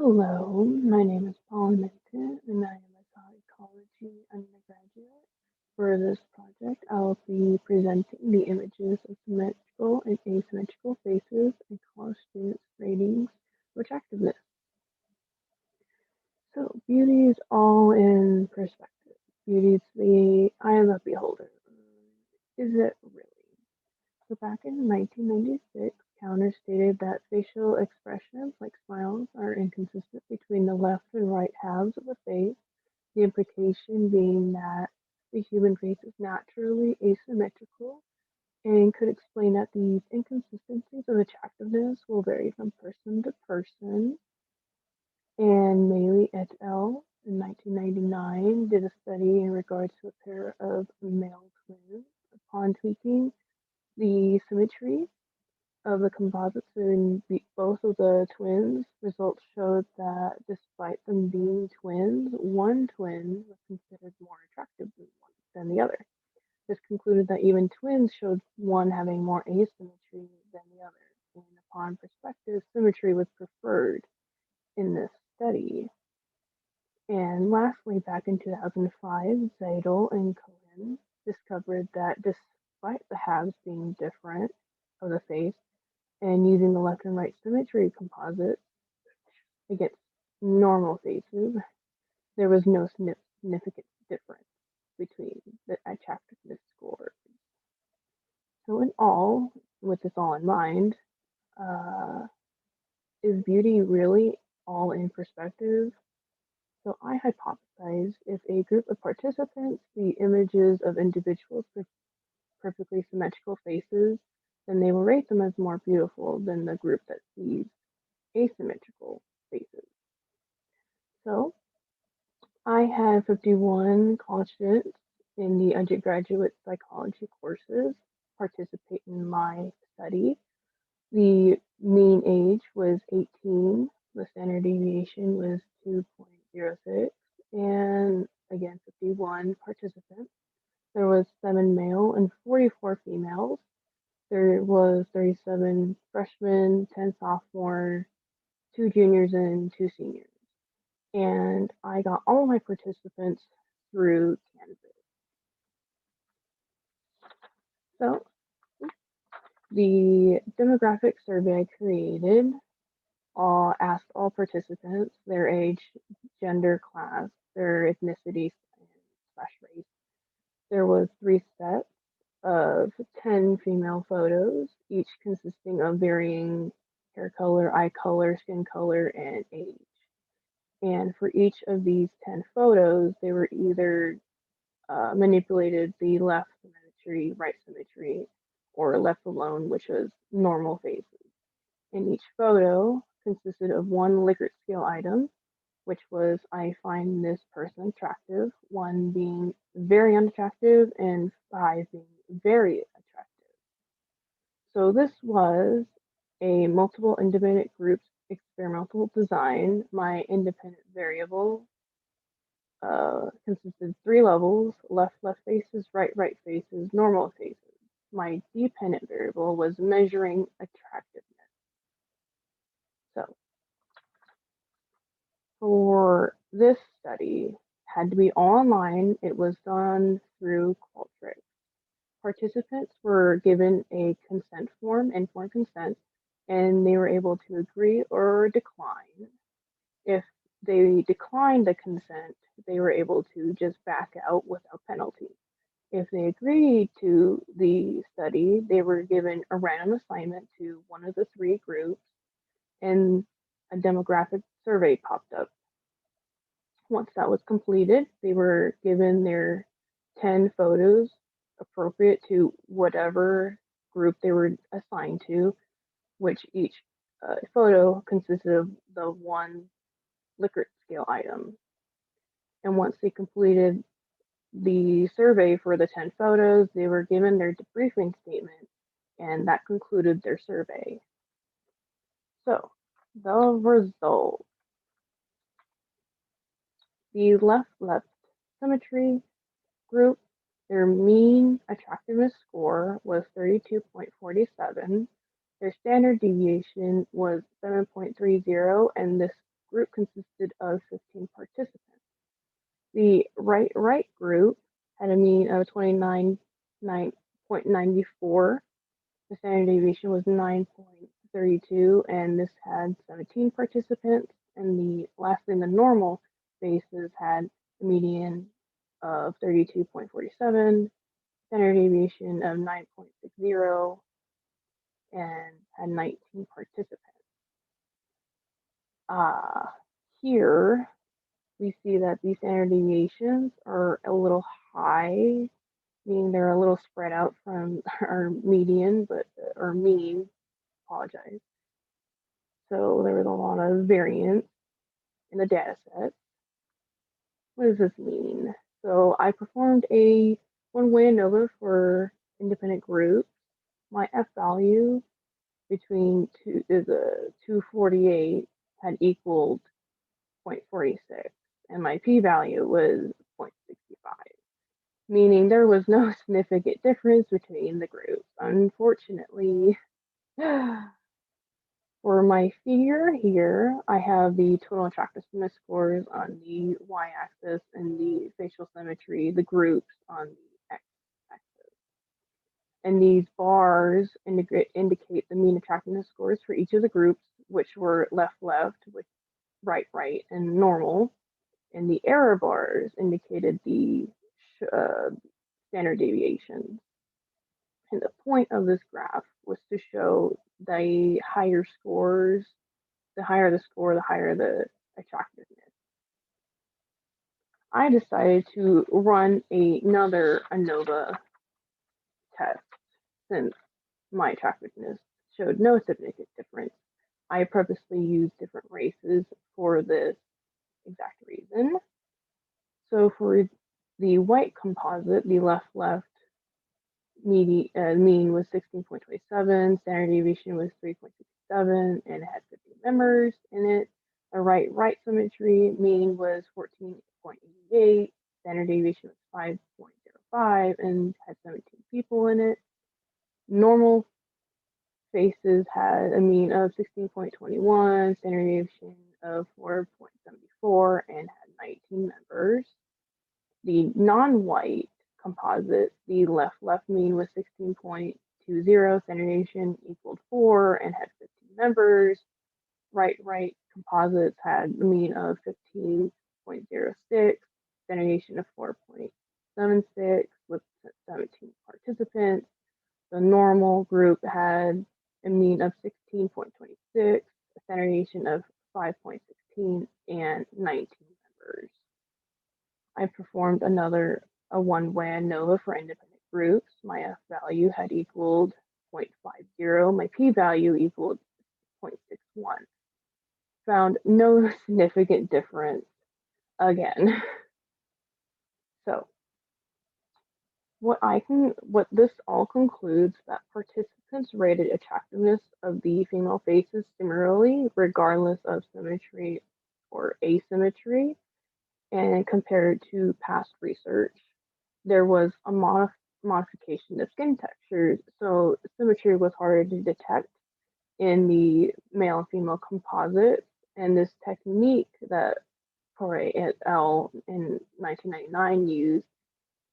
Hello, my name is PAULA and I am a psychology undergraduate. For this project, I'll be presenting the images of symmetrical and asymmetrical faces and college students' ratings for attractiveness. So, beauty is all in perspective. Beauty is the eye of the beholder. Is it really? So back in 1996, Counter stated that facial expressions like smiles are inconsistent between the left and right halves of the face, the implication being that the human face is naturally asymmetrical and could explain that these inconsistencies of attractiveness will vary from person to person. And Maley et al. In 1999 did a study in regards to a pair of male twins. Upon tweaking the symmetry of the composites in both of the twins, results showed that despite them being twins, one twin was considered more attractive than the other. This concluded that even twins showed one having more asymmetry than the other, and upon perspective, symmetry was preferred in this study. And lastly, back in 2005, Zeidel and Cohen discovered that despite the halves being different of the face, and using the left and right symmetry composite against normal faces, there was no significant difference between the attractiveness scores. So, in all, with this all in mind, uh, is beauty really all in perspective? So, I hypothesize if a group of participants see images of individuals with perfectly symmetrical faces, then they will rate them as more beautiful than the group that sees asymmetrical faces. So I had 51 college students in the undergraduate psychology courses participate in my study. The mean age was 18, the standard deviation was 2.06, and again, 51 participants. There was 7 male and 44 females. There was 37 freshmen, 10 sophomore, 2 juniors, and 2 seniors. And I got all of my participants through Canvas. So the demographic survey I created asked all participants their age, gender, class, their ethnicity slash race. There was 3 sets of 10 female photos, each consisting of varying hair color, eye color, skin color, and age. And for each of these 10 photos, they were either manipulated the left symmetry, right symmetry, or left alone, which was normal faces. And each photo consisted of one Likert scale item, which was I find this person attractive, 1 being very unattractive, and 5 being very attractive. So this was a multiple independent groups experimental design. My independent variable consisted of 3 levels: left faces, right faces, normal faces. My dependent variable was measuring attractiveness. So for this study, had to be online. It was done through Qualtrics. Participants were given a consent form, informed consent, and they were able to agree or decline. If they declined the consent, they were able to just back out without penalty. If they agreed to the study, they were given a random assignment to one of the 3 groups, and a demographic survey popped up. Once that was completed, they were given their 10 photos appropriate to whatever group they were assigned to, which each photo consisted of the one Likert scale item. And once they completed the survey for the 10 photos, they were given their debriefing statement, and that concluded their survey. So, the result: the left symmetry group, their mean attractiveness score was 32.47. Their standard deviation was 7.30, and this group consisted of 15 participants. The right group had a mean of 29.94. The standard deviation was 9.32, and this had 17 participants. And lastly, the normal faces had a median of 32.47, standard deviation of 9.60, and had 19 participants. Here we see that these standard deviations are a little high, meaning they're a little spread out from our median, or mean, apologize. So there was a lot of variance in the data set. What does this mean? So I performed a one-way ANOVA for independent groups. My F value between 248 had equaled 0.46, and my p-value was 0.65, meaning there was no significant difference between the groups. Unfortunately, for my figure here, I have the total attractiveness scores on the y-axis and the facial symmetry, the groups, on the x-axis. And these bars indicate the mean attractiveness scores for each of the groups, which were left, with right, and normal. And the error bars indicated the standard deviations. And the point of this graph was to show the higher scores, the higher the score, the higher the attractiveness. I decided to run another ANOVA test since my attractiveness showed no significant difference. I purposely used different races for this exact reason. So for the white composite, the left mean was 16.27, standard deviation was 3.67, and it had 50 members in it. The right symmetry mean was 14.88, standard deviation was 5.05, and had 17 people in it. Normal faces had a mean of 16.21, standard deviation of 4.74, and had 19 members. The non-white composite, the left mean was 16.20, standard deviation equaled 4, and had 15 members. Right composites had a mean of 15.06, standard deviation of 4.76, with 17 participants. The normal group had a mean of 16.26, a standard deviation of 5.16, and 19 members. I performed a one-way ANOVA for independent groups. My F value had equaled 0.50. My P value equaled 0.61. Found no significant difference again. So what this all concludes that participants rated attractiveness of the female faces similarly, regardless of symmetry or asymmetry. And compared to past research, there was a modification of skin textures, so symmetry was harder to detect in the male and female composites. And this technique that Poirier et al. In 1999 used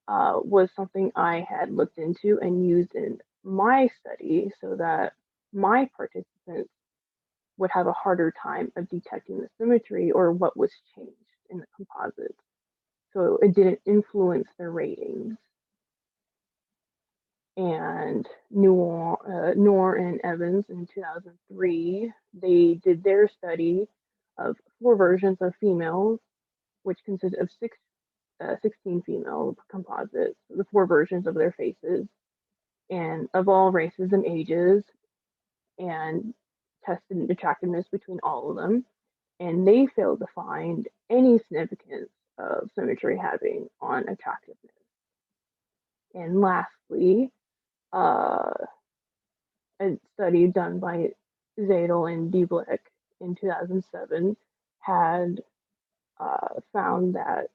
was something I had looked into and used in my study so that my participants would have a harder time of detecting the symmetry or what was changed in the composites. So it didn't influence their ratings. And Noor and Evans in 2003, they did their study of 4 versions of females, which consisted of 16 female composites, the 4 versions of their faces, and of all races and ages, and tested attractiveness between all of them. And they failed to find any significance of symmetry having on attractiveness. And lastly, a study done by Zadel and Dieblick in 2007 had found that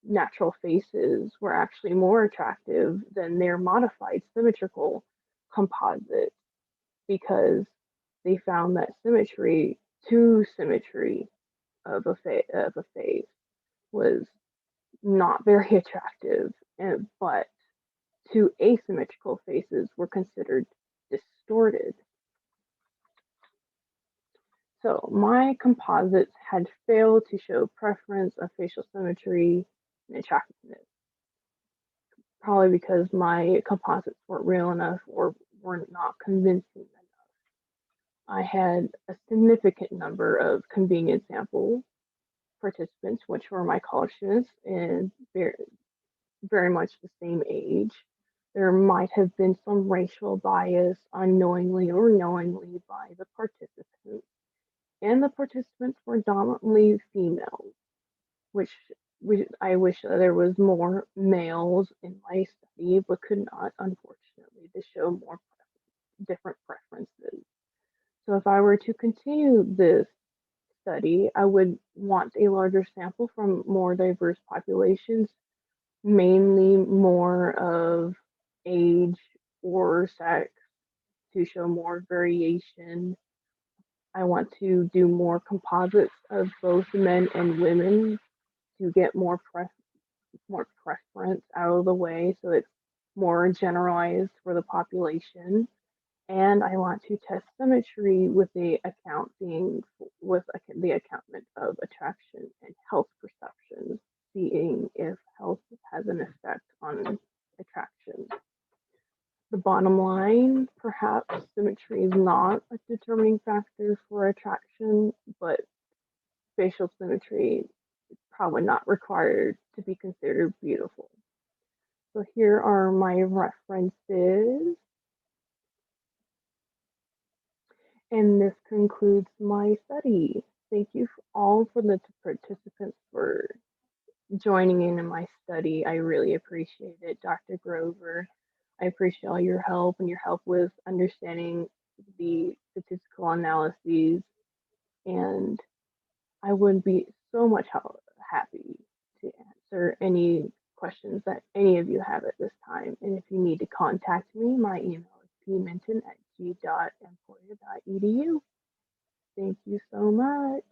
natural faces were actually more attractive than their modified symmetrical composites, because they found that symmetry of a face was not very attractive, but two asymmetrical faces were considered distorted. So my composites had failed to show preference of facial symmetry and attractiveness, probably because my composites weren't real enough or were not convincing enough. I had a significant number of convenient sample participants, which were my college students and very much the same age. There might have been some racial bias unknowingly or knowingly by the participants, and the participants were dominantly females, which I wish that there was more males in my study, but could not, unfortunately, to show more different preferences. So if I were to continue this study, I would want a larger sample from more diverse populations, mainly more of age or sex to show more variation. I want to do more composites of both men and women to get more preference out of the way so it's more generalized for the population. And I want to test symmetry with the accounting with the accountment of attraction and health perceptions, seeing if health has an effect on attraction. The bottom line, perhaps symmetry is not a determining factor for attraction, but facial symmetry is probably not required to be considered beautiful. So here are my references. And this concludes my study. Thank you all for the participants for joining in my study. I really appreciate it, Dr. Grover. I appreciate all your help and your help with understanding the statistical analyses. And I would be so much happy to answer any questions that any of you have at this time. And if you need to contact me, my email is pminten@g.emporia.edu. Thank you so much.